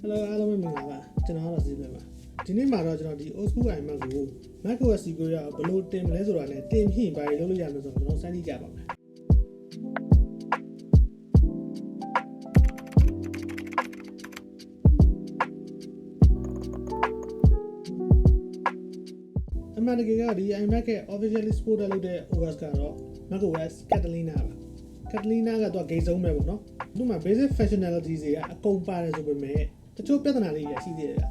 Hello အားလုံးပဲမင်္ဂလာပါကျွန်တော်ကတော့စီးလွယ်ပါဒီနေ့မှာတော့ကျွန်တော်ဒီ old school iMac ကို macOS စီကိုရဘယ်လိုတင်မလဲဆိုတာနဲ့တင်ဖြင့်ဘာတွေလုပ်လို့ရမလဲဆိုတော့ကျွန်တော်စမ်းကြည့်ကြပါမယ်အမှန်တကယ်ကဒီ iMac ရဲ့ officially supported လုပ်တဲ့ OS ကတော့ macOS Catalina ပါ Catalina ကတော့ gate ဆုံးပဲပေါ့နော်သူ့မှာ basic functionalities တွေကအကုန်ပါတယ်ဆိုပေမဲ့တချို့ပြဿနာလေးတွေရှိသေးတယ်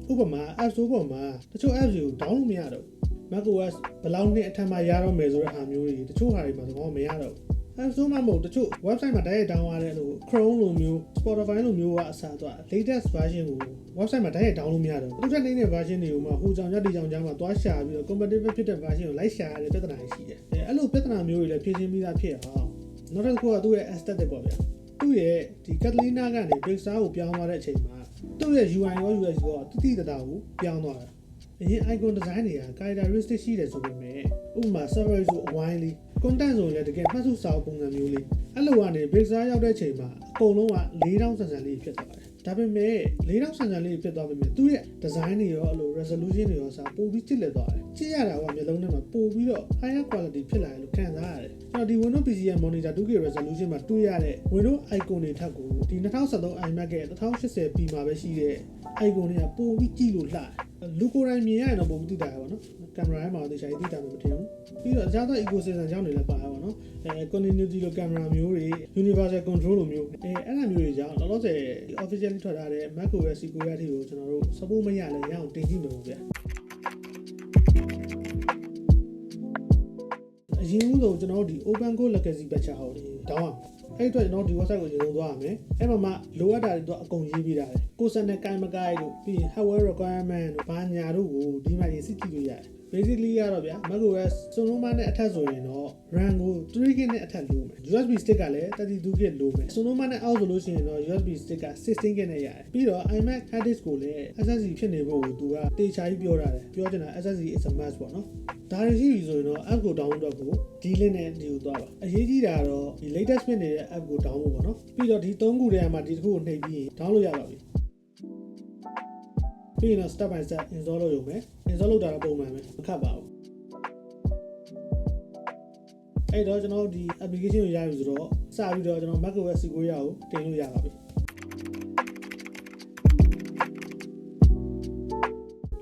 ဥပမာ App Store ပေါ်မှာတချို့ apps တွေကို download မရတော့ macOS ဘယ်လောက်နဲ့အထက်မှာရတော့မယ်ဆိုတဲ့ဟာမျိုးတွေတချို့ဟာတွေမှာတော့မရတော့ App Store မှာမဟုတ်တချို့ website မှာdirect download ရတဲ့လို့ Chrome လိုမျိုး Spotify လိုမျိုးကအစားတော့ latest version ကို website မှာ direct download မရတော့သူ့ထက်နေတဲ့ version တွေကိုမှဟိုကြောင်ရဒီကြောင်ကြားမှာသွားရှာပြီးတော့ compatible ဖြစ်တဲ့ version ကိုလိုက်ရှာရတဲ့ပြဿနာရှိတယ်အဲ့လိုပြဿနာမျိုးတွေလည်းဖြေရှင်းပြီးသားဖြစ်အောင်နောက်တစ်ခုကသူ့ရဲ့ aesthetic ပေါ့ဗျာသူ့ရဲ့ဒီ Catalina ကနေ Pixar ကိုပြောင်းသွားတဲ့အချိန်မှာသူ့ရဲ့ UI ရော UX ရောတိတိတတာကိုပြောင်းသွားတာအရင် icon design တွေက characteristic ရှိတယ်ဆိုပေမဲ့ဥပမာ server ဆိုအဝိုင်းလေး content ဆိုလည်းတကယ်မှတ်စုစာအုပ်ပုံစံမျိုးလေးအဲ့လိုကနေ Pixar ရောက်တဲ့အချိန်မှာအကုန်လုံးက4000ဆန်ဆန်လေးဖြစ်သွားတယ်ဒါပေမဲ့4000ဆန်ဆန်လေးဖြစ်သွားပေမဲ့သူ့ရဲ့ design တွေရောအဲ့လို resolution တွေရောစာပိုပြီးကြည့်လက်သွားတယ်ကြည့်ရတာကမျိုးလုံးထဲမှာပိုပြီးတော့ higher quality ဖြစ်လာတယ်လို့ခံစားရတယ်ကျွန်တော်ဒီ Windows PC ရဲ့ monitor 2K resolution မှာတွေ့ရတဲ့ Windows icon တွေထက်ကိုဒီ2013 iMac ရဲ့ 1080p မှာပဲရှိတဲ့ icon တွေကပိုပြီးကြည့်လို့လှတယ်လူကိုယ်တိုင်မြင်ရရင်တော့ပိုပြီးသိတာရပါတော့ကင်မရာထဲမှာသိချာသိတာမျိုးမထင်ဘူးပြီးတော့အခြားသော ecosystem ကြောင့်နေလည်းပါရပါတော့continuity လိုကင်မရာမျိုးတွေ universal control လိုမျိုးအဲ့လိုမျိုးတွေကြောင့်လောလောဆယ် officially ထွက်ထားတဲ့ macOS စီကိုရတီကိုကျွန်တော်တို့ support မရလဲရအောင်တင်ကြည့်မယ်ဗျာအရင်ဦးဆုံးကျွန်တော်တို့ဒီ OpenCode legacy patch ဟောဒီတောင်းအောင်အဲ့အတွက်ကျွန်တော်ဒီ website ကိုရေဆုံးသွားရမယ်အဲ့မှာမှလိုအပ်တာတွေတော့အကုန်ရေးပေးတာတယ်ကိုစက်နဲ့ကိုင်မကိုင်လို့ပြီးရင် hardware requirement တို့ဘာညာတို့ကိုဒီမှာရေးစစ်ကြည့်လို့ရတယ် basically ကတော့ဗျာ macOS စုံလုံးမနဲ့အထက်ဆိုရင်တော့ RAM ကို 3GB နဲ့အထက်လိုမယ် USB stick ကလည်း 32GB လိုမယ်စုံလုံးမနဲ့အောက်ဆိုလို့ရှိရင်တော့ USB stick က 16GB နဲ့ရတယ်ပြီးတော့ iMac hard disk ကိုလည်း SSD ဖြစ်နေဖို့ကိုသူကတေချာကြီးပြောထားတယ်ပြောချင်တာ SSD is a must ပေါ့နော်ဒါတွေရှိပြီဆိုရင်တော့ app ကို download တော့ကိုဒီ link နဲ့ဒီကိုသွားပါအရေးကြီးတာတော့ဒီ latest ဖြစ်နေတဲ့ app ကို download ပေါ့နော်ပြီးတော့ဒီ3ခုထဲမှာဒီတစ်ခုကိုနှိပ်ပြီး download ရပါပြီပြီးရင်တော့ step by step install လုပ်ရုံပဲ install လုပ်တာတော့ပုံမှန်ပဲမခက်ပါဘူးအဲ့တော့ကျွန်တော်ဒီ application ကိုရပြီဆိုတော့စပြီးတော့ကျွန်တော် macOS စီကိုရကိုတင်လို့ရပါပြီ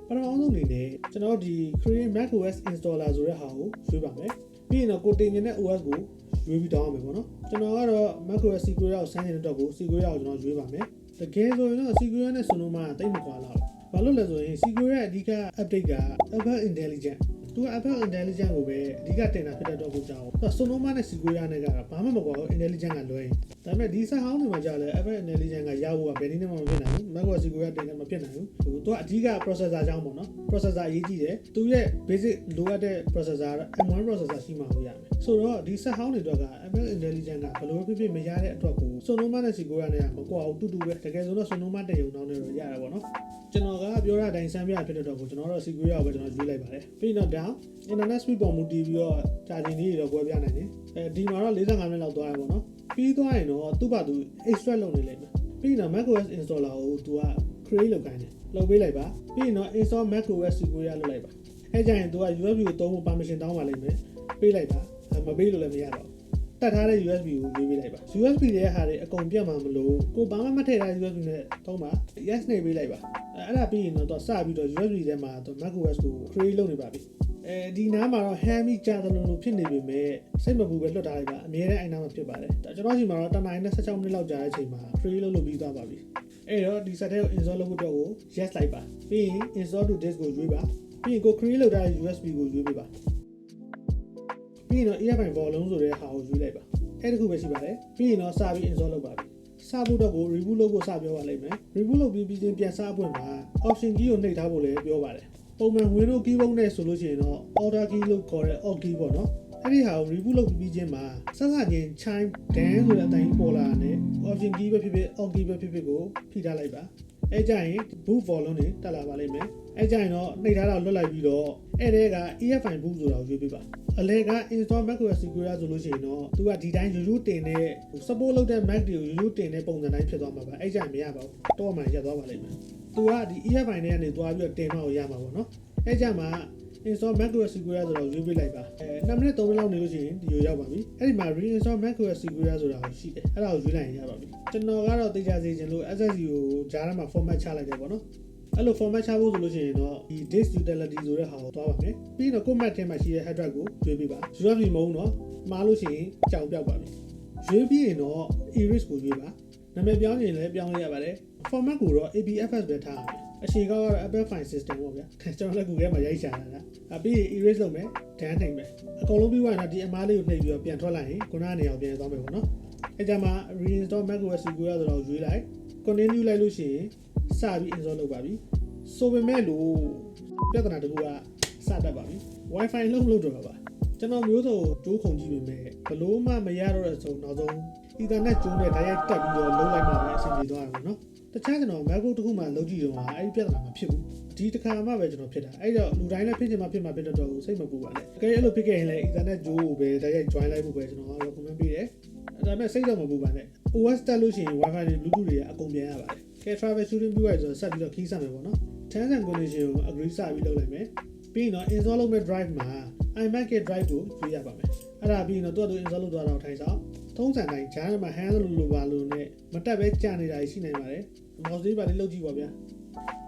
ပထမဆုံးအနေနဲ့ကျွန်တော်ဒီ create macOS installer ဆိုတဲ့ဟာကိုရွေးပါမယ်ပြီးရင်တော့ကိုတင်နေတဲ့ OS ကိုရွေးပြီးတောင်းရမယ်ပေါ့နော်ကျွန်တော်ကတော့ macOS စီကိုရကိုစမ်းနေတဲ့အတွက်ကိုစီကိုရကိုကျွန်တော်ရွေးပါမယ်တကယ်ဆိုရင်တော့စီကိုရနဲ့ဆိုလို့မှတိတ်မကွာလောက်ဘာလို့လဲဆိုရင်စီကိုရရဲ့အဓိက update က Apple Intelligentသူက Apple Intelligent ကိုပဲအဓိကတင်တာဖြစ်တဲ့တော့ကိုကြောင်းဆိုနိုမာနဲ့စီကိုရနဲ့ကတော့ဘာမှမကွာဘူး Intelligent ကလွဲရင်ဒါပေမဲ့ဒီဆက်ဟောင်းတွေမှာကြာလဲ Apple Intelligent ကရဖို့ကဘယ်နည်းနဲ့မှမဖြစ်နိုင်ဘူး macOS စီကိုရတင်လည်းမဖြစ်နိုင်ဘူးသူကအဓိက processor ကြောင်းပေါ့နော် processor အရေးကြီးတယ်သူရဲ့ basic လိုအပ်တဲ့ processor M1 processor ရှိမှလို့ရမယ်ဆိုတော့ဒီဆက်ဟောင်းတွေတော့က Apple Intelligent ကဘယ်လိုဖြစ်ဖြစ်မရတဲ့အတွက်ကိုဆိုနိုမာနဲ့စီကိုရနဲ့မကွာဘူးတူတူပဲတကယ်ဆိုတော့ဆိုနိုမာတရုံတောင်းနေတော့ရတာပေါ့နော်ကျွန်တော်ကပြောတဲ့အတိုင်းစမ်းပြဖြစ်တဲ့တော့ကိုကျွန်တော်တို့စီကိုရကိုပဲကျွန်တော်ရွေးလိုက်ပါတယ်ပြီးတော့ down internet speed ပေါ်မူတည်ပြီးတော့ charging တွေတော့ကွဲပြားနိုင်တယ်ဒီမှာတော့45မိနစ်လောက်သွားရပါတော့ပြီးသွားရင်တော့သူ့ဘာသူ extract လုပ်နေလိမ့်မယ်ပြီးတော့ macOS installer ကိုသူက create လုပ်ခိုင်းတယ်လုပ်ပေးလိုက်ပါပြီးရင်တော့ install macOS စီကိုရလုပ်လိုက်ပါအဲကြရင်သူက USB ကိုသုံးဖို့ permission တောင်းပါလိမ့်မယ်ပေးလိုက်ပါမပေးလို့လည်းမရတော့တက်ထားတဲ့ USB ကိုရွေးပေးလိုက်ပါ USB ရဲ့ဟာတွေအကုန်ပြတ်မှာမလို့ကိုဘာမှမထည့်ထားတဲ့ USB နဲ့သုံးပါ yes နေပေးလိုက်ပါအဲ့ဒါပြီးရင်တော့စပြီးတော့ USB ထဲမှာတော့ macOS ကို create လုပ်နေပါပြီဒီနားမှာတော့ ham ကြီးကြာတယ်လို့ဖြစ်နေပေမဲ့စိတ်မပူပဲလွတ်ထားလိုက်ပါအမြဲတမ်းအိုင်နာမှာဖြစ်ပါတယ်ဒါကျွန်တော်စီမှာတော့တနင်္လာနေ့16မိနစ်လောက်ကြာတဲ့အချိန်မှာ create လုပ်ပြီးသွားပါပြီအဲ့တော့ဒီ set ထဲကို install လုပ်ဖို့တော့ကို yes လိုက်ပါပြီးရင် install to disk ကိုရွေးပါပြီးရင်ကို create လုပ်ထားတဲ့ USB ကိုရွေးပေးပါပြီးရင်တော့ earphone volume ဆိုတဲ့ဟာကိုရွေးလိုက်ပါအဲ့ဒီခုပဲရှိပါတယ်ပြီးရင်တော့စပြီး install လုပ်ပါပြီစဖို့တော့ကို reboot လုပ်ဖို့စပြောပါလိမ့်မယ် reboot လုပ်ပြီးချင်းပြန်စပွင့်ပါ option key ကိုနှိပ်ထားဖို့လည်းပြောပါတယ်ပုံမှန် Windows keyboard နဲ့ဆိုလို့ရှိရင်တော့ Alt key လို့ခေါ်တဲ့ Alt key ပေါ့နော်အဲ့ဒီဟာကို reboot လုပ်ပြီးချင်းမှာစစချင်း chime dan ဆိုတဲ့အတိုင်းပေါ်လာတယ် option key ပဲဖြစ်ဖြစ် Alt key ပဲဖြစ်ဖြစ်ကိုဖိထားလိုက်ပါ အဲကြရင် boot volume တွေတက်လာပါလိမ့်မယ်အဲကြရင်တော့နှိပ်ထားတာလွတ်လိုက်ပြီးတော့အဲ့ဒီက EFI boot ဆိုတာကိုရွေးပေးပါအလဲက install macOS Security ဆိုလို့ရှိရင်တော့သူကဒီတိုင်းရိုးရိုးတင်တဲ့ support လုပ်တဲ့ Mac တွေကိုရိုးရိုးတင်တဲ့ပုံစံတိုင်းဖြစ်သွားမှာပါအဲကြရင်မရပါဘူးတော့မှရပ်သွားပါလိမ့်မယ်သူကဒီ EFI နဲ့ကနေသွားပြီးတော့တင်မှကိုရမှာပေါ့နော်အဲကြမှာ install macOS Security ဆိုတော့ရွေးပေးလိုက်ပါ2မိနစ်3မိနစ်လောက်နေလို့ရှိရင်ဒီလိုရောက်ပါပြီအဲ့ဒီမှာ reinstall macOS Security ဆိုတာကိုရှိတယ်အဲ့ဒါကိုရွေးလိုက်ရင်ရပါပြီကျွန်တော်ကတော့သိကြစေချင်လို့ SSD ကိုဂျားထဲမှာ format ချလိုက်တယ်ပေါ့နော်အဲ့လို format ချဖို့ဆိုလို့ရှိရင်တော့ဒီ disk utility ဆိုတဲ့ဟာကိုသွားပါမယ်ပြီးတော့ command ထဲမှာရှိတဲ့ hard drive ကိုရွေးပေးပါ USB မဟုတ်တော့မှားလို့ရှိရင်ကြောင်ပြောက်ပါပြီရွေးပြီးရင်တော့ erase ကိုရွေးပါနာမည်ပြောင်းရင်လည်းပြောင်းလို့ရပါတယ် format ကိုတော့ APFS ပဲထားရမယ်အရှိကောကတော့ Apple File System ပေါ့ဗျာကျွန်တော်လည်း Google မှာရိုက်ရှာတာပြီးရင် erase လုပ်မယ်ဒန်းနှိပ်မယ်အကုန်လုံးပြီးသွားရင်တော့ဒီအမားလေးကိုနှိပ်ပြီးတော့ပြန်ထွက်လိုက်ရင်ခုနကနေအောင်ပြန်သွားမယ်ပေါ့နော်အဲကြမှာ reinstall macOS Security ဆိုတော့ရွေးလိုက် continue လိုက်လို့ရှိရင်စပြီး install လုပ်ပါပြီဆိုပေမဲ့လို့ပြဿနာတစ်ခုကစတတ်ပါပြီ Wi-Fi လုံးမလုပ်တော့ပါကျွန်တော်မျိုးစုံကြိုးခုန်ကြည့်ပေမဲ့ဘလို့မှမရတော့တဲ့ဆိုနောက်ဆုံး Ethernet ကျိုးနဲ့ direct တက်ပြီးတော့လုံးလိုက်မှပဲအဆင်ပြေသွားတာပေါ့နော်တခြားကျွန်တော် MacBook တစ်ခုမှလုပ်ကြည့်တော့အဲ့ဒီပြဿနာမဖြစ်ဘူးဒီတစ်ခါမှပဲကျွန်တော်ဖြစ်တာအဲ့တော့လူတိုင်းလည်းဖြစ်ချင်မှဖြစ်မှာဖြစ်တော့စိတ်မပူပါနဲ့အကယ်အဲ့လိုဖြစ်ခဲ့ရင်လည်း Ethernet ကျိုးကိုပဲ direct join လိုက်ဖို့ပဲကျွန်တော် recommend ပေးတယ်ဒါပေမဲ့စိတ်တော့မပူပါနဲ့ OS တက်လို့ရှိရင် Wi-Fi တွေ Bluetooth တွေကအကုန်ပြန်ရပါတယ်ကဲ travel shooting ပြီးရဆိုတော့ဆက်ပြီးတော့ခီးဆက်မယ်ပေါ့နော် terms and condition ကို agree စပြီးလုပ်လိုက်မယ်ပြီးရင်တော့ install လုပ်မဲ့ drive မှာ iMac ရဲ့ drive ကိုရွေးရပါမယ်အဲ့ဒါပြီးရင်တော့သူ့ install လုပ်သွားတာကိုထိုင်ဆောင်ထုံးစံတိုင်းဂျားထဲမှာ handle လို့ပါလို့နဲ့မတက်ပဲကြာနေတာရှိနိုင်ပါတယ် mouse လေးပါလေးလုပ်ကြည့်ပါဗျာ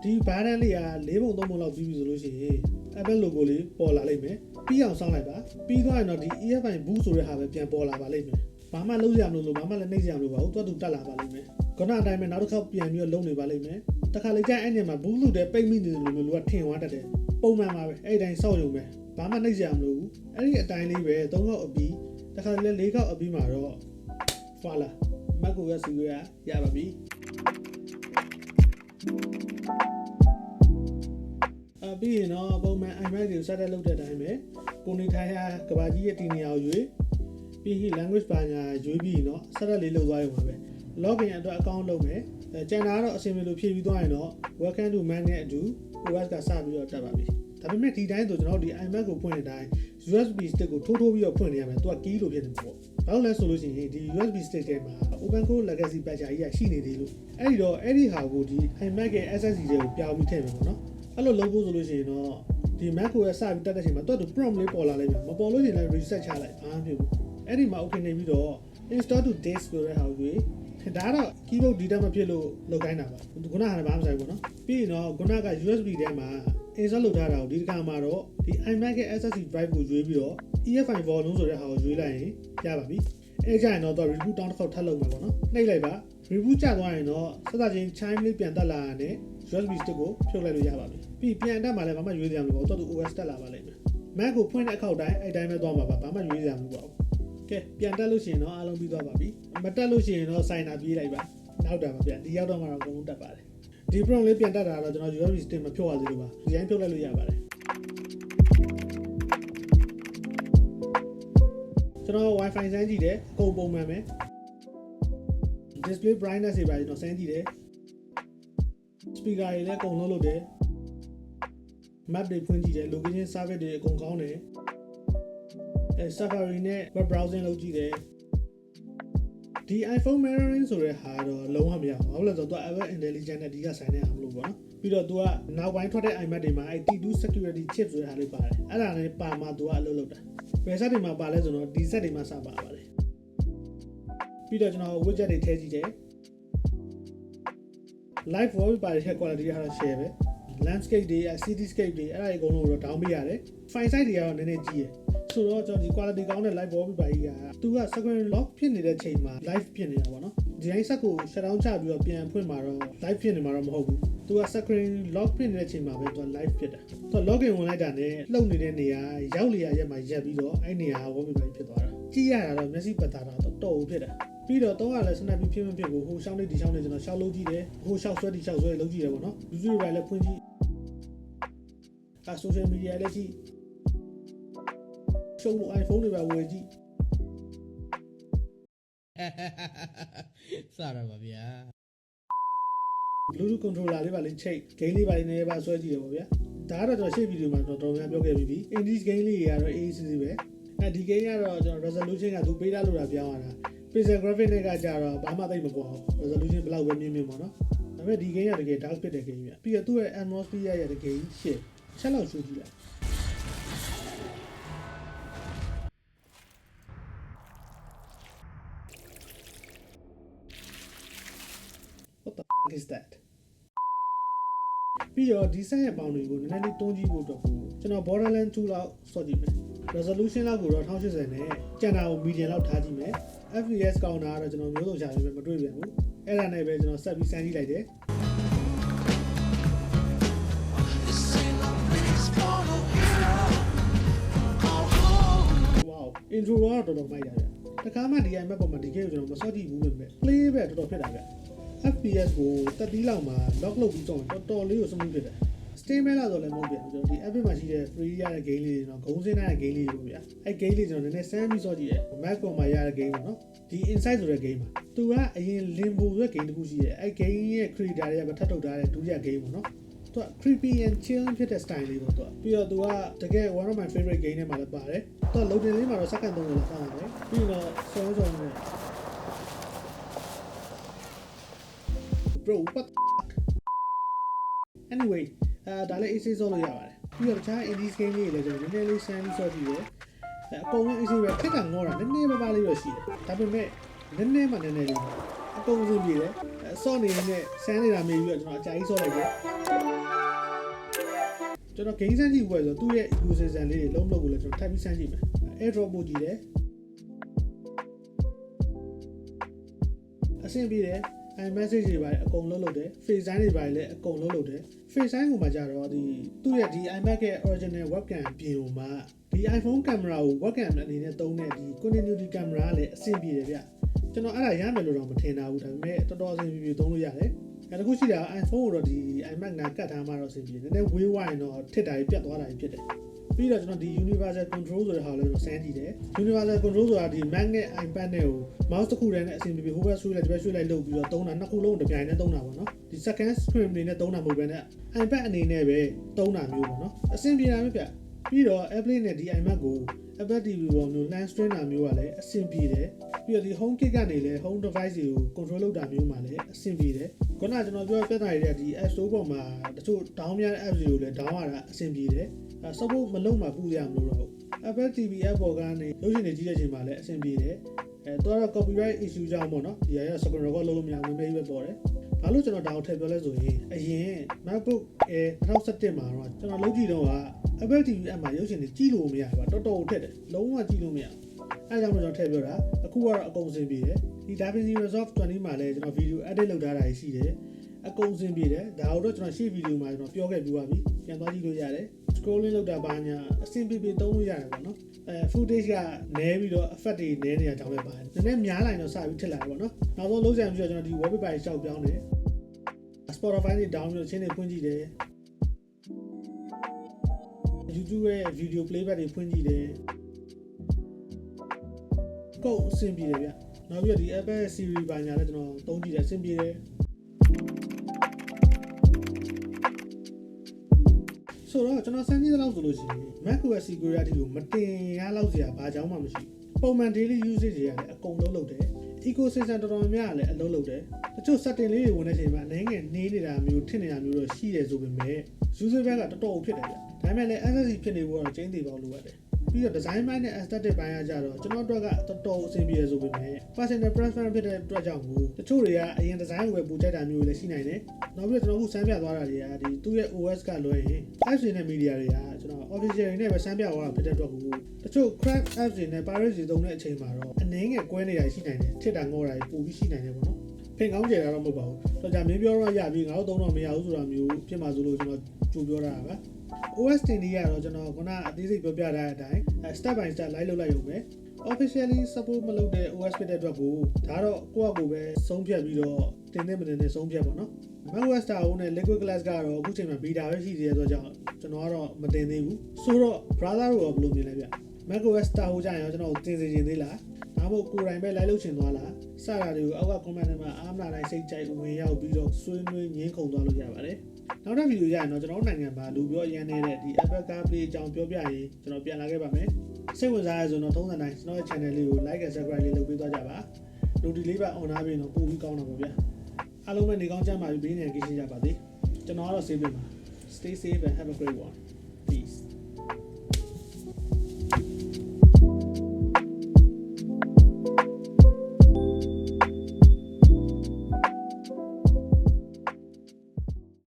ဒီ button လေးက4ပုံ3ပုံလောက်ပြီးပြီဆိုလို့ရှိရင် Apple logo လေးပေါ်လာလိမ့်မယ်ပြီးအောင်စောင်းလိုက်ပါပြီးသွားရင်တော့ဒီ EFI boot ဆိုတဲ့ဟာပဲပြန်ပေါ်လာပါလိမ့်မယ်ဘာမှလုပ်ရမလို့ဘာမှလည်းနှိပ်ရမလို့ပါဘူးသူတက်လာပါလိမ့်မယ်ခုနအတိုင်းပဲနောက်တစ်ခေါက်ပြန်ပြီးတော့လုပ်နေပါလိမ့်မယ်တခါလေကျအဲ့ညမှာ boot လို့တဲ့ပိတ်မိနေတယ်လို့လူကထင်သွားတတ်တယ်ပုံမှန်ပါပဲအဲ့တိုင်းစောက်ရုံပဲဘာမှနှိပ်ရမလို့ဘူးအဲ့ဒီအတိုင်းလေးပဲ3ခေါက်အပြီးတခါလေ4ခေါက်အပြီးမှာတော့ဖာလာ macOS Security ရပါပြီပြီးရင်တော့ပုံမှန် iMac ကိုစတက်လုပ်တဲ့အတိုင်းပဲကိုနေထိုင်ရာကဘာကြီးရဲ့တီနေရာကိုရွေးပြီးရင် language ဘာညာရွေးပြီးရင်တော့စတက်လေးလုပ်သွားရုံပါပဲ login အတွက် account လုပ်မယ်ကျန်တာကတော့အဆင်ပြေလို့ဖြည့်ပြီးသွားရင်တော့ welcome to Mac နဲ့အတူ OS ကစပြီးတော့တက်ပါပြီဒါပေမဲ့ဒီတိုင်းဆိုကျွန်တော်ဒီ iMac ကိုဖွင့်တဲ့အတိုင်း USB stick ကိုထိုးပြီးတော့ဖွင့်နေရမယ်သူက key လို့ဖြစ်နေမှာပေါ့ဘာလို့လဲဆိုလို့ရှိရင်ဒီ USB stick ထဲမှာ OpenCore Legacy Patch ကြီးကရှိနေသေးလို့အဲ့ဒီတော့အဲ့ဒီဟာကိုဒီ iMac ရဲ့ SSD တွေကိုပြောင်းပြီးထည့်မယ်ပေါ့နော်အဲ့လိုလုပ်ဖို့ဆိုလို့ရှိရင်တော့ဒီ Mac ကိုစပြီးတက်တဲ့အချိန်မှာသူ့ prompt လေးပေါ်လာလိမ့်မယ်မပေါ်လို့ရှိရင်လည်း reset ချလိုက်အားမဖြစ်ဘူးအဲ့ဒီမှာ okay နေပြီးတော့ install to disk ဆိုတဲ့ဟာကိုဒါတော့ keyboard ဒီတက်မဖြစ်လို့လုပ်ခိုင်းတာပါခုနကလည်းဘာမှမဆိုင်ဘူးနော်ပြီးရင်တော့ခုနက USB ထဲမှာ install လုပ်ထားတာကိုဒီတစ်ခါမှာတော့ဒီ iMac ရဲ့ SSD drive ကိုရွေးပြီးတော့ EFI volume ဆိုတဲ့ဟာကိုရွေးလိုက်ရင်ရပါပြီအဲကြရင်တော့ reboot တောင်းတစ်ခေါက်ထပ်လုပ်မှာပေါ့နော်နှိပ်လိုက်ပါ reboot ကျသွားရင်တော့စသချင်း chime လေးပြန်တက်လာတာနဲ့ USB stick ကိုဖြုတ်လိုက်လို့ရပါပြီပြီးပြန်တက်မှလည်းဘာမှရွေးစရာမလိုဘူးသူ့ OS တက်လာပါလိမ့်မယ် Mac ကိုဖွင့်တဲ့အခောက်တိုင်းအဲ့တိုင်းပဲသွားမှာပါဘာမှရွေးစရာမလိုပါဘူးကဲပြန်တက်လို့ရှိရင်တော့အားလုံးပြီးသွားပါပြီမတက်လို့ရှိရင်တော့ sign up ပြေးလိုက်ပါနောက်တာပါဗျဒီရောက်တော့မှတော့အကုန်လုံးတက်ပါတယ်ဒီ prompt လေးပြန်တက်တာတော့ကျွန်တော် USB stick မဖြုတ်ရသေးလို့ပါဒီတိုင်းဖြုတ်လိုက်လို့ရပါတယ်ကျွန်တော် Wi-Fi စမ်းကြည့်တယ်အကုန်ပုံမှန်ပဲ display brightness တွေပါကျွန်တော်စမ်းကြည့်တယ် speaker တွေလည်းအကုန်လုံးလုပ်တယ် map တွေဖွင့်ကြည့်တယ် location service တွေအကုန်ကောင်းတယ်Safari နဲ့ web browsing လုပ်ကြည့်တယ်ဒီ iPhone mirroring ဆိုတဲ့ဟာတော့လုံးဝမရဘူးဘာလို့လဲဆိုတော့သူက Apple Intelligence နဲ့ဒီကဆိုင်နေတာမလို့ပေါ့နော်ပြီးတော့သူကနောက်ပိုင်းထွက်တဲ့ iMac တွေမှာ T2 security chip ဆိုတဲ့ဟာလေးပါတယ်အဲ့ဒါနဲ့ပါမှသူကအလုပ်လုပ်တာဘယ် set တွေမှာပါလဲဆိုတော့ဒီ set တွေမှာစပါပါတယ်ပြီးတော့ကျွန်တော် widget တွေထည့်ကြည့်တယ် live wallpaper ရဲ့ quality ကတော့ share ပဲ landscape တွေ cityscape တွေအဲ့ဒါတွေအကုန်လုံးတော့ down ပေးရတယ် file size တွေကတော့နည်းနည်းကြီးတယ်ဆိုတော့ကျွန်တော်ဒီ quality ကောင်းတဲ့ live wallpaper ကြီးကသူက screen lock ဖြစ်နေတဲ့ချိန်မှာ live ဖြစ်နေတာပေါ့နော်ဒီတိုင်း set ကို shut down ချပြီးတော့ပြန်ဖွင့်မှာတော့ live ဖြစ်နေမှာတော့မဟုတ်ဘူးသူက screen lock ဖြစ်နေတဲ့ချိန်မှာပဲသူက live ဖြစ်တာသူက login ဝင်လိုက်တာနဲ့လှုပ်နေတဲ့နေရာရောက်လေရက်မှာရက်ပြီးတော့အဲ့နေရာ wallpaper ဖြစ်သွားတာကြည့်ရတာတော့မျက်စိပတ်တာတော့တော်ဦးဖြစ်တာပြီးတော့တော့ကလည်း snap ပြီးဖြစ်မဖြစ်ကိုဟိုရှောင်းနေဒီရှောင်းနေကျွန်တော်ရှောက်လုပ်ကြည့်တယ်ဟိုရှောက်ဆွဲဒီရှောက်ဆွဲလုပ်ကြည့်တယ်ပေါ့နော် user တွေလည်းဖွင့်ကြည့်social media လည်းကြည့်ရှုံးလို့ iPhone တွေပဲဝယ်ကြည့်စရပါဗျာ Bluetooth controller လေးပါလေးချိတ် game လေးပါလေးနည်းနည်းပါဆွဲကြည့်ရပါဗျာဒါကတော့ကျွန်တော်ရှေ့ဗီဒီယိုမှာတော်တော်များပြောခဲ့ပြီးပြီ Indie game လေးတွေကတော့ AACC ပဲဒီ game ကတော့ကျွန်တော် resolution ကသူပေးထားလို့တာပြောင်းရတာ pixel graphic တွေကကြတော့ဘာမှသိမကွာဘူး resolution ဘယ်လောက်ပဲမြင့်မြင့်ပေါ့နော်ဒါပေမဲ့ဒီ game ကတကယ် dark ဖြစ်တဲ့ game ပြပြီးတော့သူ့ရဲ့ atmosphere ရဲ့တကယ်ရှစ်ချက်လောက်ရှိကြည့်လိုက် What the fuck is that ပြီးတော့ဒီဆက်ရဲ့ပေါင်းတွေကိုနည်းနည်းလေးတွန်းကြည့်ဖို့အတွက်ကိုကျွန်တော် Borderlands 2လောက်စော့ကြည့်မယ် resolution လောက်ကိုတော့1080နဲ့ကျန်တာကို medium လောက်ထားကြည့်မယ် FPS ကောင်တာကတော့ကျွန်တော်မျိုးစုံရှာပြီးမတွေ့ပြန်ဘူးအဲ့ဒါနဲ့ပဲကျွန်တော်ဆက်ပြီးစမ်းကြည့်လိုက်တယ် Wow intro ကတော့တော်တော်မိုက်တာဗျတခါမှဒီ iMac ပေါ်မှာဒီ game ကိုကျွန်တော်မစော့ကြည့်ဘူးပဲ play ပဲတော်တော်ဖြစ်တာဗျ FPS ကိုတက်တီးလောက်မှာ lock လုပ်ပြီးတော့တော်တော်လေးကို smooth ဖြစ်တယ် Steam မဲ့လာတော့လည်းမဟုတ်ပြန်ဘူးကျွန်တော်ဒီ Epic မှာရှိတဲ့ free ရတဲ့ game လေးတွေတော့ဂုံးစင်းတဲ့ game လေးတွေပေါ့ဗျာအဲ့ game လေးကျွန်တော်နည်းနည်းစမ်းပြီးစော့ကြည့်တယ် Mac ပေါ်မှာရတဲ့ game ပေါ့နော်ဒီ Inside ဆိုတဲ့ game မှာသူကအရင် Limbo ဆိုတဲ့ game တစ်ခုရှိတယ်အဲ့ game ရဲ့ creator တွေကထပ်ထုတ်ထားတဲ့ဒုတိယ game ပေါ့နော်သူက creepy and chill ဖြစ်တဲ့ style လေးပေါ့သူကပြီးတော့သူကတကယ် one of my favorite game တွေမှာလည်းပါတယ်သူက loading လေးမှာတော့ second 3ကိုလောက်ဆောင်ရတယ်ပြီးတော့စောစောနဲ့ Bro what the fuck Anyway ဒါလည်း AC ဆော့လို့ရပါတယ်ပြီးတော့တခြား indie game လေးတွေလည်းကျွန်တော်နည်းနည်းလေးစမ်းပြီးဆော့ကြည့်တယ်အကုန်လုံး AC ပဲခက်ကငေါတာနည်းနည်းပါးပါးလေးတော့ရှိတယ်ဒါပေမဲ့နည်းနည်းမှနည်းနည်းလေးအကုန်အစင်းပြေတယ်ဆော့နေနေစမ်းနေတာမေးပြီးတော့ကျွန်တော်အကြိုက်ဆော့လိုက်တယ်ကျွန်တော် game စမ်းကြည့်ပွဲဆိုတော့သူ့ရဲ့ ecosystem လေးတွေလုံးလုံးကိုလည်းကျွန်တော်ထပ်ပြီးစမ်းကြည့်မယ် airdrop ပို့ကြည့်တယ်အဆင်ပြေတယ်iMessage တွေပါတယ်အကုန်လုံးလုပ်တယ် Face Sign တွေပါတယ်လည်းအကုန်လုံးလုပ်တယ် Face Sign ကိုမှကြတော့ဒီသူ့ရဲ့ဒီ iMac ရဲ့ original webcam ပြင်ဟိုမှာဒီ iPhone camera ကို webcam အနေနဲ့သုံးတဲ့ဒီ continuity camera ကလည်းအဆင်ပြေတယ်ဗျကျွန်တော်အဲ့ဒါရမယ်လို့တော့မထင်တာဘူးဒါပေမဲ့တော်တော်အဆင်ပြေသုံးလို့ရတယ်အဲ့ဒါခုရှိတာ iPhone ကိုတော့ဒီ iMac နာကတ်ထားမှတော့အဆင်ပြေတယ်နည်းနည်းဝေးဝိုင်းတော့ထစ်တာကြီးပြတ်သွားတာကြီးဖြစ်တယ်ပြီးတော့ကျွန်တော်ဒီ universal control ဆိုတဲ့ဟာလည်းကျွန်တော်စမ်းကြည့်တယ် universal control ဆိုတာဒီ Mac နဲ့ iPad နဲ့ကို mouse တစ်ခုတည်းနဲ့အဆင်ပြေဟိုဘက်ဆွဲလိုက်ဒီဘက်ဆွဲလိုက်လုပ်ပြီးတော့သုံးတာနှစ်ခုလုံးတစ်ပြိုင်နဲ့သုံးတာပေါ့နော်ဒီ second screen အနေနဲ့သုံးတာမဟုတ်ဘဲနဲ့ iPad အနေနဲ့ပဲသုံးတာမျိုးပေါ့နော်အဆင်ပြေတာပဲဗျပြီးတော့ Apple နဲ့ဒီ iMac ကို Apple TV ပေါ်မျိုး LAN stream တာမျိုးကလည်းအဆင်ပြေတယ်ပြီးတော့ဒီ home kit ကနေလည်း home device တွေကို control လုပ်တာမျိုးမှလည်းအဆင်ပြေတယ်ခုနကကျွန်တော်ပြောပြထားတဲ့ဒီ App Store ပေါ်မှာတချို့ down များတဲ့ apps တွေကိုလည်း down ရတာအဆင်ပြေတယ်support မလုပ်မှပူရမလို့တော့ Apple TV app ပေါ်ကနေရုပ်ရှင်တွေကြည့်တဲ့အချိန်မှာလည်းအဆင်ပြေတယ်တော့ copyright issue ကြောင့်ပေါ့နော်ဒီဟာက screen record လုပ်လို့မရဘူးပဲပေါ်တယ်ဘာလို့ကျွန်တော်ဒါကိုထည့်ပြောလဲဆိုရင်အရင် MacBook Air 2017မှာတော့ကျွန်တော်လုပ်ကြည့်တော့က Apple TV app မှာရုပ်ရှင်တွေကြည့်လို့မရဘူးတော်တော်ထက်တယ်လုံးဝကြည့်လို့မရဘူးအဲဒါကြောင့်ကျွန်တော်ထည့်ပြောတာအခုကတော့အကုန်အဆင်ပြေတယ်ဒီ DaVinci Resolve 20မှာလည်းကျွန်တော် video edit လုပ်ထားတာရှိတယ်အကုန်အဆင်ပြေတယ်ဒါတော့ကျွန်တော်ရှေ့ဗီဒီယိုမှာကျွန်တော်ပြောခဲ့ပြီးပါပြီပြန်သွားကြည့်လို့ရတယ် scrolling လုပ်တာပါညာအဆင်ပြေသုံးလို့ရတယ်ပေါ့နော်footage ကနည်းပြီးတော့ effect တွေနည်းနေတာကြောင့်လည်းပါတယ်နည်းနည်းများလိုက်တော့စပြီးထစ်လာတယ်ပေါ့နော်နောက်ဆုံးလုံးစံပြီးတော့ကျွန်တော်ဒီ wallpaper တွေရှောက်ပြောင်းတယ် Spotify တွေ down ပြီးတော့ချင်းတွေဖွင့်ကြည့်တယ် YouTube ရဲ့ video playback တွေဖွင့်ကြည့်တယ်ကိုအဆင်ပြေတယ်ဗျနောက်ပြီးတော့ဒီ Apple Siri ပါညာလည်းကျွန်တော်သုံးကြည့်တယ်အဆင်ပြေတယ်ဆိုတော့ကျွန်တော်စမ်းကြည့်တဲ့လောက်ဆိုလို့ရှိရင် macOS security ကိုမတင်ရလောက်စရာဘာကြောင်းမှမရှိဘူးပုံမှန် daily usage တွေကလည်းအကုန်လုံးလုပ်တယ် ecosystem တော်တော်များများလည်းအလုံးလုပ်တယ်တချို့ setting လေးတွေဝင်တဲ့အချိန်မှာအနေငယ်နှေးနေတာမျိုးထင်နေတာမျိုးတော့ရှိတယ်ဆိုပေမဲ့ user base ကတော်တော်ဖြစ်တယ်ဗျဒါပေမဲ့လည်း SSD ဖြစ်နေဖို့တော့ကျင်းသေးပါလို့ရတယ်ပြီးတော့ design ပိုင်းနဲ့ aesthetic ပိုင်းကကြတော့ကျွန်တော်တို့ကတော်တော်အဆင်ပြေရဆိုပေမဲ့ personal preference ဖြစ်တဲ့အတွက်ကြောင့်မို့တချို့တွေကအရင် design ကိုပဲပူကြိုက်တာမျိုးလည်းရှိနိုင်တယ်နောက်ပြီးတော့ကျွန်တော်ခုစမ်းပြသွားတာတွေကဒီသူ့ရဲ့ OS ကလွှဲရင် apps တွေနဲ့ media တွေကကျွန်တော် official တွေနဲ့ပဲစမ်းပြသွားတာဖြစ်တဲ့အတွက်ကိုတချို့ crack apps တွေနဲ့ pirate တွေသုံးတဲ့အချိန်မှာတော့အနေငယ်ကွဲနေတာရှိနိုင်တယ်ထစ်တာငေါတာပိုပြီးရှိနိုင်တယ်ပေါ့နော်ဖင်ကောင်းကြတာတော့မဟုတ်ပါဘူးတော့ကြာမင်းပြောတော့ရပြီငါတို့သုံးတော့မရဘူးဆိုတာမျိုးဖြစ်မှာဆိုလို့ကျွန်တော်ကြိုပြောတာပါOS တင်နေရတော့ကျွန်တော်ခုနအသေးစိတ်ပြောပြထားတဲ့အတိုင်း step by step လိုက်လုပ်လိုက်ရုံပဲ officially support မလုပ်တဲ့ OS ဖြစ်တဲ့အတွက်ကိုဒါတော့ကိုယ့်အကူပဲဆုံးဖြတ်ပြီးတော့တင်နေမတင်နေဆုံးဖြတ်ပါနော် macOS Star နဲ့ Liquid Glass ကတော့အခုချိန်မှာ beta ပဲရှိသေးတဲ့အတွက်ကြောင့်ကျွန်တော်ကတော့မတင်သေးဘူးဆိုတော့ brother တို့ကဘယ်လိုမြင်လဲဗျ macOS Star ကိုကြာရင်ကျွန်တော်တင်စေချင်သေးလားဒါ ဒါမှမဟုတ်ကိုယ်တိုင်ပဲလိုက်လုပ်ချင်သွားလားစတာတွေကိုအောက်က comment ထဲမှာအားမနာတိုင်းစိတ်ကြိုက်ဝင်ရောက်ပြီးတော့ဆွေးနွေးငင်းခုန်သွားလို့ရပါတယ်နောက်တစ်ဗီဒီယိုရရင်တော့ကျွန်တော်နိုင်ငံမှာလူပြောအရန်နေတဲ့ဒီ Apple CarPlay အကြောင်းပြောပြရင်ကျွန်တော်ပြန်လာခဲ့ပါမယ်စိတ်ဝင်စားရဆိုတော့ထုံးစံတိုင်းကျွန်တော်ရဲ့ channel လေးကို like and subscribe လေးလုပ်ပေးသွားကြပါလူဒီလေးပါ on ထားပြီးတော့ပို့ပြီးကောင်းတာပေါ့ဗျာအားလုံးပဲနေကောင်းကြပါပြီဘေးနေကင်းရှင်းကြပါသေးကျွန်တော်ကတော့ save ပါ stay safe and have a great one